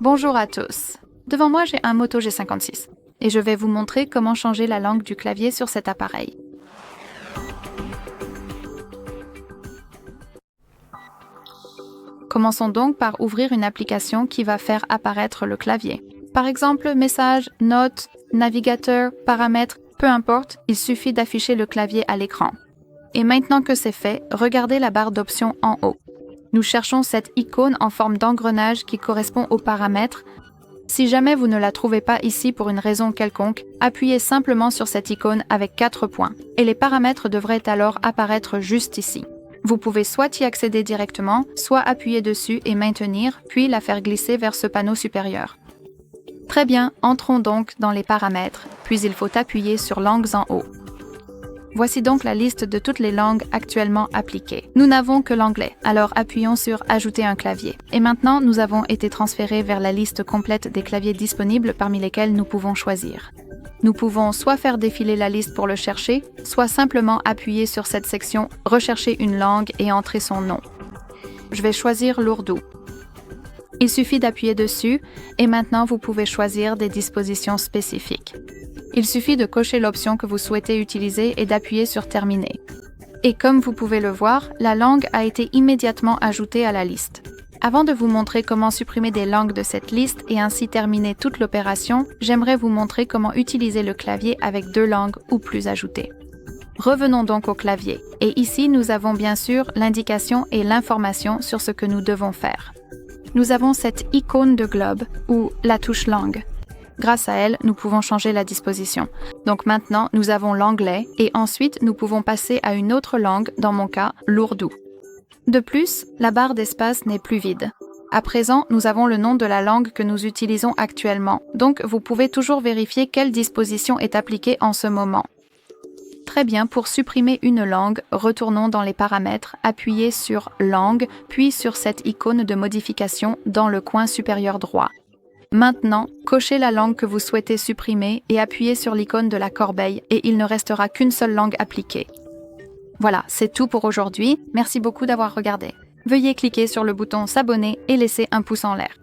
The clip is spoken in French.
Bonjour à tous. Devant moi, j'ai un Moto G56 et je vais vous montrer comment changer la langue du clavier sur cet appareil. Commençons donc par ouvrir une application qui va faire apparaître le clavier. Par exemple, messages, notes, navigateur, paramètres, peu importe, il suffit d'afficher le clavier à l'écran. Et maintenant que c'est fait, regardez la barre d'options en haut. Nous cherchons cette icône en forme d'engrenage qui correspond aux paramètres. Si jamais vous ne la trouvez pas ici pour une raison quelconque, appuyez simplement sur cette icône avec 4 points et les paramètres devraient alors apparaître juste ici. Vous pouvez soit y accéder directement, soit appuyer dessus et maintenir, puis la faire glisser vers ce panneau supérieur. Très bien, entrons donc dans les paramètres, puis il faut appuyer sur Langues en haut. Voici donc la liste de toutes les langues actuellement appliquées. Nous n'avons que l'anglais, alors appuyons sur Ajouter un clavier. Et maintenant, nous avons été transférés vers la liste complète des claviers disponibles parmi lesquels nous pouvons choisir. Nous pouvons soit faire défiler la liste pour le chercher, soit simplement appuyer sur cette section « Rechercher une langue » et entrer son nom. Je vais choisir l'ourdou. Il suffit d'appuyer dessus et maintenant vous pouvez choisir des dispositions spécifiques. Il suffit de cocher l'option que vous souhaitez utiliser et d'appuyer sur Terminer. Et comme vous pouvez le voir, la langue a été immédiatement ajoutée à la liste. Avant de vous montrer comment supprimer des langues de cette liste et ainsi terminer toute l'opération, j'aimerais vous montrer comment utiliser le clavier avec 2 langues ou plus ajoutées. Revenons donc au clavier. Et ici, nous avons bien sûr l'indication et l'information sur ce que nous devons faire. Nous avons cette icône de globe ou la touche langue. Grâce à elle, nous pouvons changer la disposition. Donc maintenant, nous avons l'anglais et ensuite, nous pouvons passer à une autre langue, dans mon cas, l'ourdou. De plus, la barre d'espace n'est plus vide. À présent, nous avons le nom de la langue que nous utilisons actuellement, donc vous pouvez toujours vérifier quelle disposition est appliquée en ce moment. Très bien, pour supprimer une langue, retournons dans les paramètres, appuyez sur « Langue », puis sur cette icône de modification dans le coin supérieur droit. Maintenant, cochez la langue que vous souhaitez supprimer et appuyez sur l'icône de la corbeille et il ne restera qu'une seule langue appliquée. Voilà, c'est tout pour aujourd'hui. Merci beaucoup d'avoir regardé. Veuillez cliquer sur le bouton s'abonner et laisser un pouce en l'air.